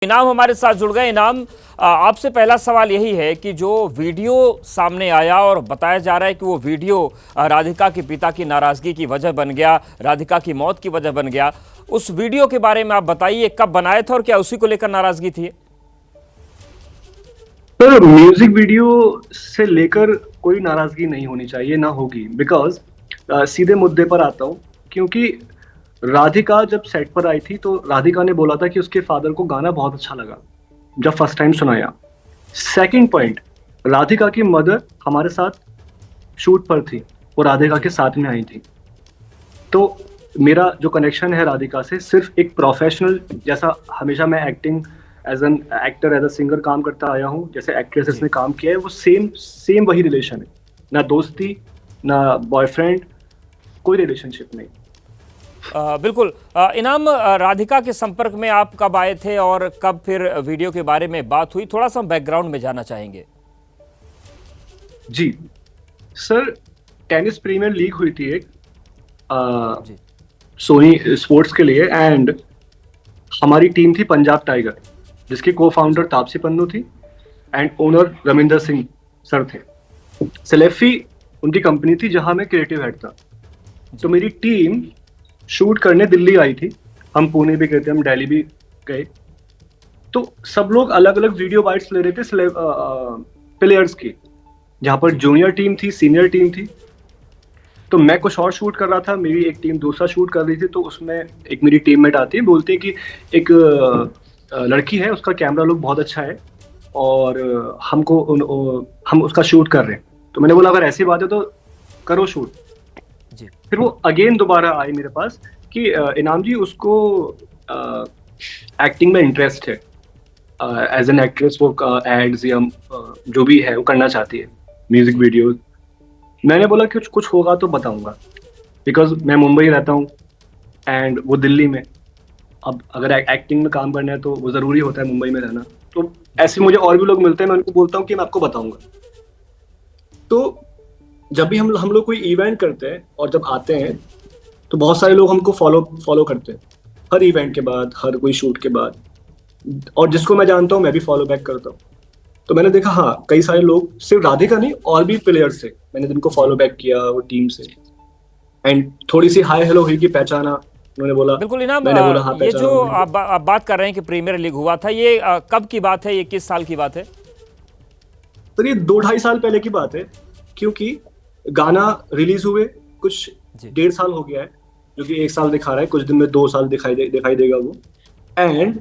इनाम हमारे साथ जुड़ गए। इनाम, आपसे पहला सवाल यही है कि जो वीडियो सामने आया और बताया जा रहा है कि वो वीडियो राधिका के पिता की नाराजगी की वजह बन गया, राधिका की मौत की वजह बन गया, उस वीडियो के बारे में आप बताइए, कब बनाया था और क्या उसी को लेकर नाराजगी थी? सर, म्यूजिक वीडियो से लेकर कोई नाराजगी नहीं होनी चाहिए, ना होगी। बिकॉज सीधे मुद्दे पर आता हूँ। क्योंकि राधिका जब सेट पर आई थी तो राधिका ने बोला था कि उसके फादर को गाना बहुत अच्छा लगा जब फर्स्ट टाइम सुनाया। सेकंड पॉइंट, राधिका की मदर हमारे साथ शूट पर थी, वो राधिका जी। के साथ में आई थी। तो मेरा जो कनेक्शन है राधिका से सिर्फ एक प्रोफेशनल, जैसा हमेशा मैं acting as an actor as a singer काम करता आया हूँ, जैसे एक्ट्रेसेस जी। ने काम किया है, वो सेम सेम वही रिलेशन है। ना दोस्ती, ना बॉयफ्रेंड, कोई रिलेशनशिप नहीं। बिल्कुल। इनाम, राधिका के संपर्क में आप कब आए थे और कब फिर वीडियो के बारे में बात हुई? थोड़ा सा हम बैकग्राउंड में जानना चाहेंगे। जी सर, टेनिस प्रीमियर लीग हुई थी एक जी। सोनी स्पोर्ट्स के लिए, एंड हमारी टीम थी पंजाब टाइगर, जिसके को फाउंडर जी। तापसी पन्नू थी and owner Ravinder Singh sir थे। सेलेफी उनकी कंपनी थी जहां मैं क्रिएटिव हेड था। तो जी। मेरी टीम शूट करने दिल्ली आई थी। हम पुणे भी गए थे, हम दिल्ली भी गए। तो सब लोग अलग अलग वीडियो बाइट्स ले रहे थे प्लेयर्स की, जहां पर जी। जूनियर टीम थी, सीनियर टीम थी। तो मैं कुछ और शूट कर रहा था, मेरी एक टीम दूसरा शूट कर रही थी। तो उसमें एक मेरी टीममेट आती है, बोलती है कि एक लड़की है, उसका कैमरा लुक बहुत अच्छा है और हम उसका शूट कर रहे हैं। तो मैंने बोला अगर ऐसी बात है तो करो शूट। जी। फिर वो अगेन दोबारा आई मेरे पास कि इनाम जी, उसको एक्टिंग में इंटरेस्ट है, एज एन एक्ट्रेस वो एड्स या जो भी है वो करना चाहती है, म्यूजिक जी। वीडियो। मैंने बोला कि कुछ कुछ होगा तो बताऊंगा, बिकॉज मैं मुंबई रहता हूँ एंड वो दिल्ली में। अब अगर एक्टिंग में काम करना है तो वो जरूरी होता है मुंबई में रहना। तो जी। ऐसे मुझे और भी लोग मिलते हैं, मैं उनको बोलता हूँ कि मैं आपको बताऊंगा। तो जब भी हम लोग कोई इवेंट करते हैं और जब आते हैं तो बहुत सारे लोग हमको फॉलो फॉलो करते हैं, हर इवेंट के बाद, हर कोई शूट के बाद। और जिसको मैं जानता हूँ मैं भी फॉलो बैक करता हूँ। तो मैंने देखा, हाँ, कई सारे लोग, सिर्फ राधिका नहीं, और भी प्लेयर्स थे, मैंने जिनको जी। फॉलो बैक किया वो टीम से। एंड थोड़ी सी हाई हेलो हुई कि पहचाना, उन्होंने बोला, बिल्कुल इनाम, मैंने बोला हाँ ये जो पहचाना उन्होंने। आप बात कर रहे हैं कि प्रीमियर लीग हुआ था, ये कब की बात है? ये किस साल की बात है? तो ये 2-2.5 साल पहले की बात है, क्योंकि गाना रिलीज हुए कुछ जी। 1.5 साल हो गया है, जो कि 1 साल दिखा रहा है, कुछ दिन में 2 साल दिखाई देगा वो। एंड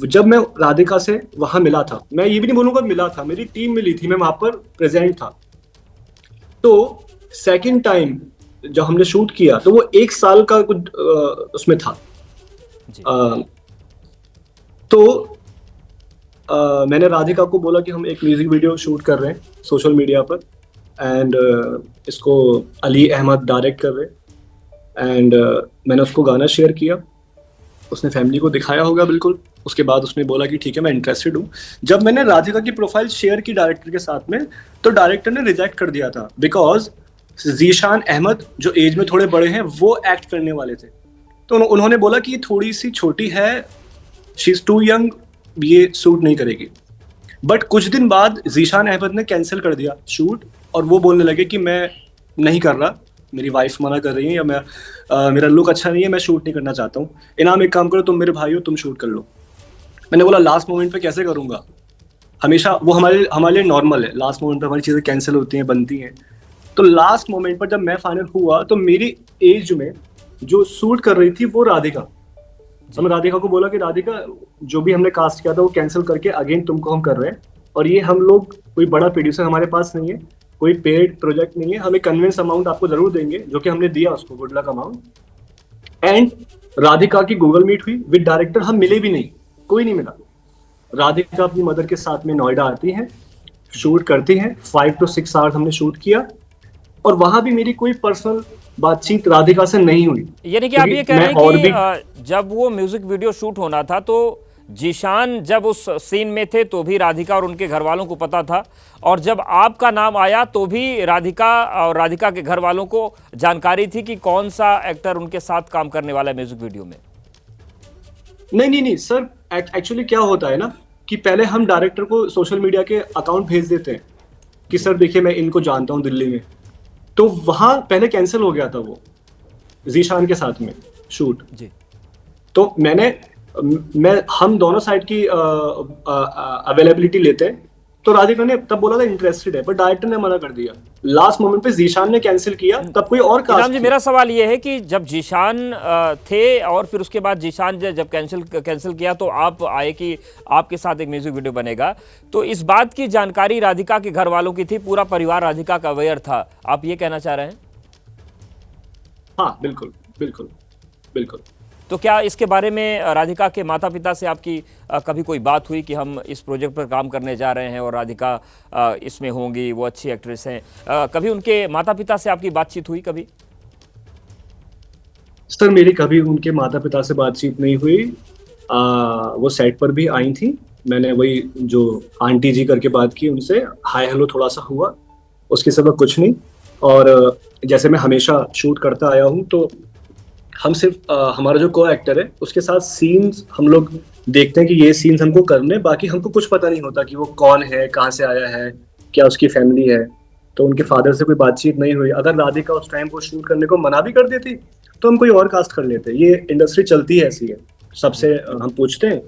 जब मैं राधिका से वहां मिला था, मैं ये भी नहीं बोलूंगा मिला था, मेरी टीम मिली थी, मैं वहां पर प्रेजेंट था। तो सेकंड टाइम जब हमने शूट किया तो वो 1 साल का कुछ उसमें था। जी। अ, तो मैंने राधिका को बोला कि हम एक म्यूजिक वीडियो शूट कर रहे हैं सोशल मीडिया पर, एंड इसको अली अहमद डायरेक्ट कर रहे हैं। एंड मैंने उसको गाना शेयर किया, उसने फैमिली को दिखाया होगा बिल्कुल। उसके बाद उसने बोला कि ठीक है मैं इंटरेस्टेड हूँ। जब मैंने जी। राधिका की प्रोफाइल शेयर की डायरेक्टर के साथ में, तो डायरेक्टर ने रिजेक्ट कर दिया था, बिकॉज जीशान अहमद जो एज में थोड़े बड़े हैं वो एक्ट करने वाले थे। तो उन्होंने बोला कि ये थोड़ी सी छोटी है, शी इज टू यंग, ये सूट नहीं करेगी। बट कुछ दिन बाद जीशान अहमद ने कैंसिल कर दिया शूट, और वो बोलने लगे कि मैं नहीं कर रहा, मेरी वाइफ मना कर रही है, या मेरा लुक अच्छा नहीं है, मैं शूट नहीं करना चाहता हूँ। इनाम, एक काम करो, तुम मेरे भाई हो, तुम शूट कर लो। मैंने बोला लास्ट मोमेंट पे कैसे करूंगा, हमेशा वो हमारे हमारे लिए नॉर्मल है, लास्ट मोमेंट पे हमारी चीजें कैंसिल होती हैं, बनती हैं। तो लास्ट मोमेंट पर जब मैं फाइनल हुआ तो मेरी एज में जो शूट कर रही थी वो राधिका। तो जी। मैं राधिका को बोला कि राधिका, जो भी हमने कास्ट किया था वो कैंसिल करके अगेन तुमको हम कर रहे हैं, और ये हम लोग कोई बड़ा प्रोड्यूसर हमारे पास नहीं है, कोई पेड प्रोजेक्ट नहीं है, हमें कन्विंस अमाउंट आपको जरूर देंगे, जो कि हमने दिया उसको, good luck amount. And Radhika की गूगल मीट हुई विद डायरेक्टर, हम मिले जी। भी नहीं, कोई नहीं मिला। राधिका अपनी मदर के साथ में नोएडा आती हैं, जी। शूट करती हैं, 5 to 6 आवर्स हमने शूट किया। और वहां भी मेरी कोई पर्सनल बातचीत राधिका से नहीं हुई, यानी कि आप क्योंकि ये कह रहे मैं हैं और कि भी। जब वो म्यूजिक वीडियो शूट होना था तो जीशान जब उस सीन में थे तो भी राधिका और उनके घर वालों को पता था, और जब आपका नाम आया तो भी राधिका और राधिका के घर वालों को जानकारी थी कि कौन सा एक्टर उनके साथ काम करने वाला है म्यूजिक वीडियो में? नहीं सर, एक्चुअली क्या होता है ना कि पहले हम डायरेक्टर को सोशल मीडिया के अकाउंट भेज देते हैं कि जी सर देखिए मैं इनको जानता हूँ दिल्ली में, तो वहां पहले कैंसिल हो गया था वो जीशान के साथ में शूट। जी। तो मैं हम दोनों साइड की अवेलेबिलिटी लेते हैं। तो राधिका ने तब बोला था इंटरेस्टेड है, पर डायरेक्टर ने मना कर दिया। लास्ट मोमेंट पे जीशान ने कैंसिल किया, तब कोई और इनाम कास्ट जी, थी। मेरा सवाल ये है कि जब जीशान थे और फिर उसके बाद जीशान जब कैंसिल कैंसिल किया तो आप आए कि आपके साथ एक म्यूजिक वीडियो बनेगा, तो इस बात की जानकारी राधिका के घर वालों की थी, पूरा परिवार राधिका का अवेयर था, आप ये कहना चाह रहे हैं? हाँ बिल्कुल बिल्कुल बिल्कुल। तो क्या इसके बारे में राधिका के माता पिता से आपकी कभी कोई बात हुई कि हम इस प्रोजेक्ट पर काम करने जा रहे हैं और राधिका इसमें होंगी, वो अच्छी एक्ट्रेस हैं? कभी उनके माता पिता से आपकी बातचीत हुई कभी? सर मेरी कभी उनके माता पिता से बातचीत नहीं हुई। वो सेट पर भी आई थी, मैंने वही जो आंटी जी करके बात की उनसे, हाय हेलो थोड़ा सा हुआ, उसके सिवा कुछ नहीं। और जैसे मैं हमेशा शूट करता आया हूँ, तो हम सिर्फ हमारा जो को एक्टर है उसके साथ सीन्स हम लोग देखते हैं कि ये सीन्स हमको करने, बाकी हमको कुछ पता नहीं होता कि वो कौन है, कहाँ से आया है, क्या उसकी फैमिली है। तो उनके फादर से कोई बातचीत नहीं हुई। अगर राधिका उस टाइम को शूट करने को मना भी कर देती तो हम कोई और कास्ट कर लेते। ये इंडस्ट्री चलती है ऐसी है, सबसे हम पूछते हैं,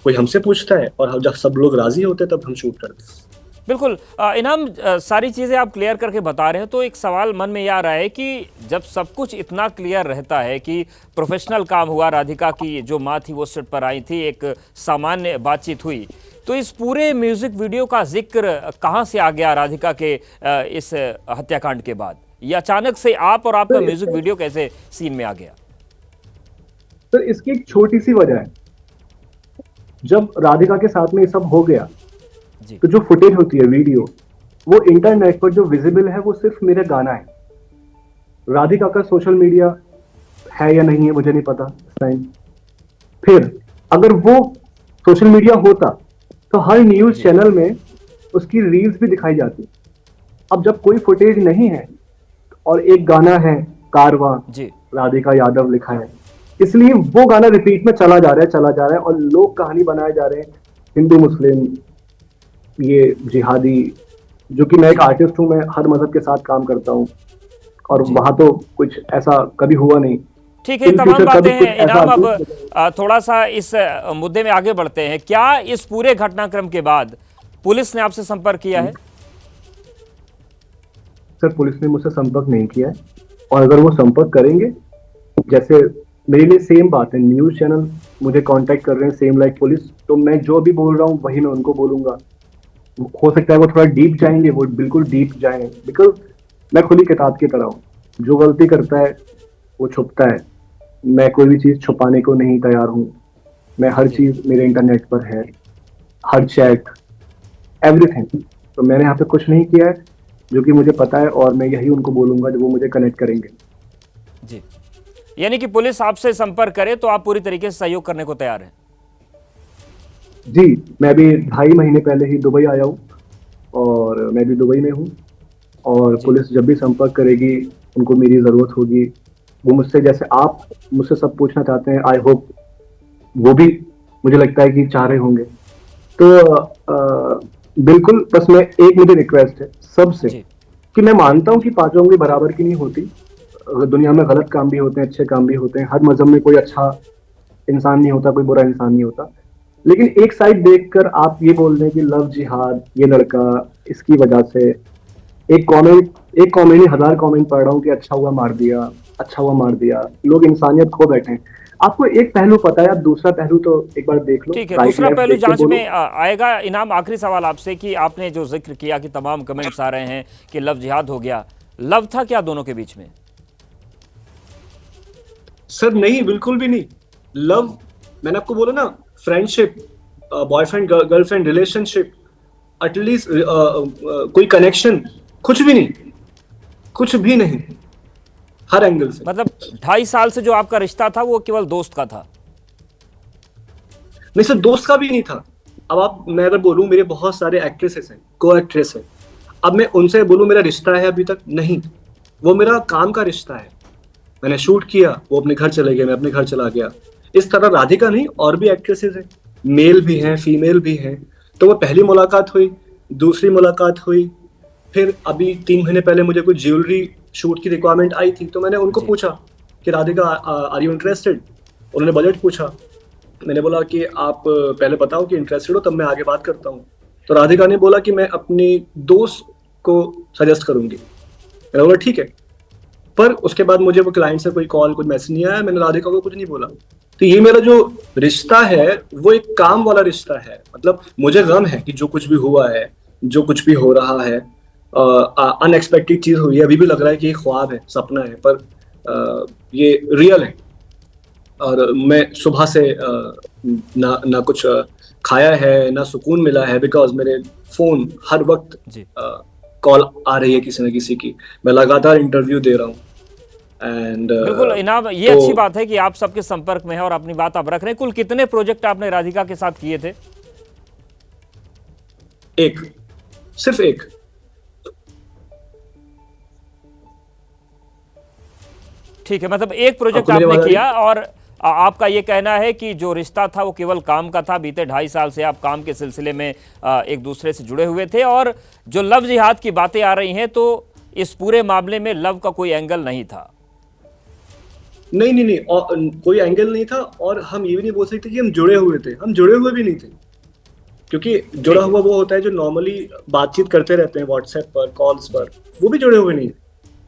कोई हमसे पूछता है, और जब सब लोग राजी होते हैं तब हम शूट करते हैं। बिल्कुल। इनाम, सारी चीज़ें आप क्लियर करके बता रहे हैं, तो एक सवाल मन में ये आ रहा है कि जब सब कुछ इतना क्लियर रहता है कि प्रोफेशनल काम हुआ, राधिका की जो माँ थी वो सेट पर आई थी, एक सामान्य बातचीत हुई, तो इस पूरे म्यूजिक वीडियो का जिक्र कहाँ से आ गया राधिका के इस हत्याकांड के बाद? ये अचानक से आप और आपका म्यूजिक वीडियो कैसे सीन में आ गया? सर इसकी एक छोटी सी वजह है। जब राधिका के साथ में ये सब हो गया, जी तो जो फुटेज होती है वीडियो, वो इंटरनेट पर जो विजिबल है वो सिर्फ मेरा गाना है। राधिका का सोशल मीडिया है या नहीं है मुझे नहीं पता इस टाइम। फिर अगर वो सोशल मीडिया होता तो हर न्यूज चैनल में उसकी रील्स भी दिखाई जाती। अब जब कोई फुटेज नहीं है और एक गाना है कारवां, जी राधिका यादव लिखा है, इसलिए वो गाना रिपीट में चला जा रहा है और लोग कहानी बनाए जा रहे हैं, हिंदू मुस्लिम, ये जिहादी। जो कि मैं एक आर्टिस्ट हूँ, मैं हर मजहब के साथ काम करता हूँ, और जी। वहां तो कुछ ऐसा कभी हुआ नहीं। ठीक है, इन तमाम फ्यूचर बातें कभी कुछ हैं ऐसा इनाम। अब थोड़ा सा इस मुद्दे में आगे बढ़ते हैं। क्या इस पूरे घटनाक्रम के बाद पुलिस ने आपसे संपर्क किया है? सर पुलिस ने मुझसे संपर्क नहीं किया है, और अगर वो संपर्क करेंगे, जैसे मेरे लिए सेम बात है, न्यूज चैनल मुझे कांटेक्ट कर रहे हैं सेम लाइक पुलिस, तो मैं जो भी बोल रहा हूँ वही मैं उनको बोलूंगा। हो सकता है वो थोड़ा डीप जाएंगे, वो बिल्कुल डीप जाएं, बिकॉज मैं खुली किताब की तरह हूँ। जो गलती करता है वो छुपता है, मैं कोई भी चीज छुपाने को नहीं तैयार हूँ। मैं हर चीज मेरे इंटरनेट पर है, हर चैट, एवरीथिंग। तो मैंने यहाँ पे कुछ नहीं किया है, जो कि मुझे पता है, और मैं यही उनको बोलूंगा जब वो मुझे कनेक्ट करेंगे। जी, यानी कि पुलिस आपसे संपर्क करे तो आप पूरी तरीके से सहयोग करने को तैयार हैं? जी, मैं भी 2.5 महीने पहले ही दुबई आया हूँ, और मैं भी दुबई में हूँ, और जी पुलिस जब भी संपर्क करेगी, उनको मेरी ज़रूरत होगी, वो मुझसे, जैसे आप मुझसे सब पूछना चाहते हैं, आई होप वो भी मुझे लगता है कि चाह रहे होंगे। तो बिल्कुल, बस मैं एक मुझे रिक्वेस्ट है सबसे, जी कि मैं मानता हूँ कि पांचों उंगली बराबर की नहीं होती। दुनिया में गलत काम भी होते हैं, अच्छे काम भी होते हैं, हर मजहब में कोई अच्छा इंसान नहीं होता, कोई बुरा इंसान नहीं होता। लेकिन एक साइड देखकर आप ये बोल दें कि लव जिहाद, ये लड़का, इसकी वजह से एक कॉमेडी 1000 कमेंट पढ़ रहा हूँ कि अच्छा हुआ मार दिया, अच्छा हुआ मार दिया, लोग इंसानियत खो बैठे हैं। आपको एक पहलू पता है, आप दूसरा पहलू तो एक बार देख लो, ठीक है, राइट दूसरा लेफ्ट पहलू देख के जांच बोलो। में आएगा। इनाम, आखिरी सवाल आपसे कि आपने जो जिक्र किया कि तमाम कमेंट्स आ रहे हैं कि लव जिहाद हो गया, लव था क्या दोनों के बीच में? सर नहीं, बिल्कुल भी नहीं। लव, मैंने आपको बोला ना, friendship, boyfriend girlfriend relationship, at least कोई कनेक्शन, कुछ भी नहीं, कुछ भी नहीं, हर एंगल से। मतलब 2.5 साल से जो आपका रिश्ता था वो केवल दोस्त का था? नहीं सर, दोस्त का भी नहीं था। अब आप, मैं अगर बोलूं, मेरे बहुत सारे एक्ट्रेसेस हैं, को एक्ट्रेस हैं, अब मैं उनसे बोलूं मेरा रिश्ता है, अभी तक नहीं। वो मेरा काम का रिश्ता है। मैंने शूट किया, वो अपने घर चले गए, मैं अपने घर चला गया। इस तरह राधिका नहीं, और भी एक्ट्रेसेस हैं, मेल भी हैं, फीमेल भी हैं। तो वो पहली मुलाकात हुई, दूसरी मुलाकात हुई, फिर अभी 3 महीने पहले मुझे कुछ ज्वेलरी शूट की रिक्वायरमेंट आई थी, तो मैंने उनको जी। पूछा कि राधिका आर यू इंटरेस्टेड। उन्होंने बजट पूछा, मैंने बोला कि आप पहले बताओ कि इंटरेस्टेड हो, तब मैं आगे बात करता हूँ। तो राधिका ने बोला कि मैं अपनी दोस्त को सजेस्ट करूंगी। मैंने बोला ठीक है। पर उसके बाद मुझे वो क्लाइंट से कोई कॉल, कोई मैसेज नहीं आया, मैंने राधिका को कुछ नहीं बोला। तो ये मेरा जो रिश्ता है वो एक काम वाला रिश्ता है। मतलब मुझे गम है कि जो कुछ भी हुआ है, जो कुछ भी हो रहा है, अनएक्सपेक्टेड चीज हुई है, अभी भी लग रहा है कि ये ख्वाब है, सपना है, पर ये रियल है। और मैं सुबह से ना कुछ खाया है, ना सुकून मिला है, बिकॉज मेरे फोन हर वक्त जी। कॉल आ रही है किसी न किसी की। मैं लगातार इंटरव्यू दे रहा हूँ एंड बिल्कुल इनाम, ये तो अच्छी बात है कि आप सबके संपर्क में हैं और अपनी बात आप रख रहे हैं। कुल कितने प्रोजेक्ट आपने राधिका के साथ किए थे? एक, सिर्फ एक। ठीक है, मतलब एक प्रोजेक्ट आपको मेरी आपने आवाज आ रही किया है? और आपका ये कहना है कि जो रिश्ता था वो केवल काम का था। बीते 2.5 साल से आप काम के सिलसिले में एक दूसरे से जुड़े हुए थे और जो लव जिहाद की बातें आ रही हैं तो इस पूरे मामले में लव का कोई एंगल नहीं था। नहीं नहीं नहीं, और कोई एंगल नहीं था। और हम ये भी नहीं बोल सकते कि हम जुड़े हुए थे, हम जुड़े हुए भी नहीं थे। क्योंकि जुड़ा हुआ वो होता है जो नॉर्मली बातचीत करते रहते हैं व्हाट्सएप पर, कॉल्स पर, वो भी जुड़े हुए नहीं।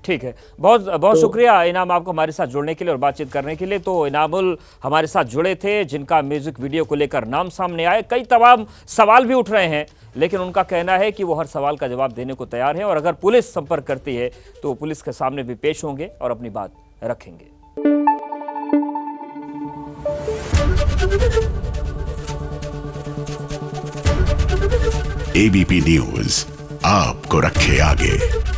ठीक है, बहुत बहुत तो शुक्रिया इनाम आपको हमारे साथ जुड़ने के लिए और बातचीत करने के लिए। तो इनामुल हमारे साथ जुड़े थे जिनका म्यूजिक वीडियो को लेकर नाम सामने आए। कई तमाम सवाल भी उठ रहे हैं, लेकिन उनका कहना है कि वो हर सवाल का जवाब देने को तैयार है और अगर पुलिस संपर्क करती है तो पुलिस के सामने भी पेश होंगे और अपनी बात रखेंगे। एबीपी न्यूज आपको रखे आगे।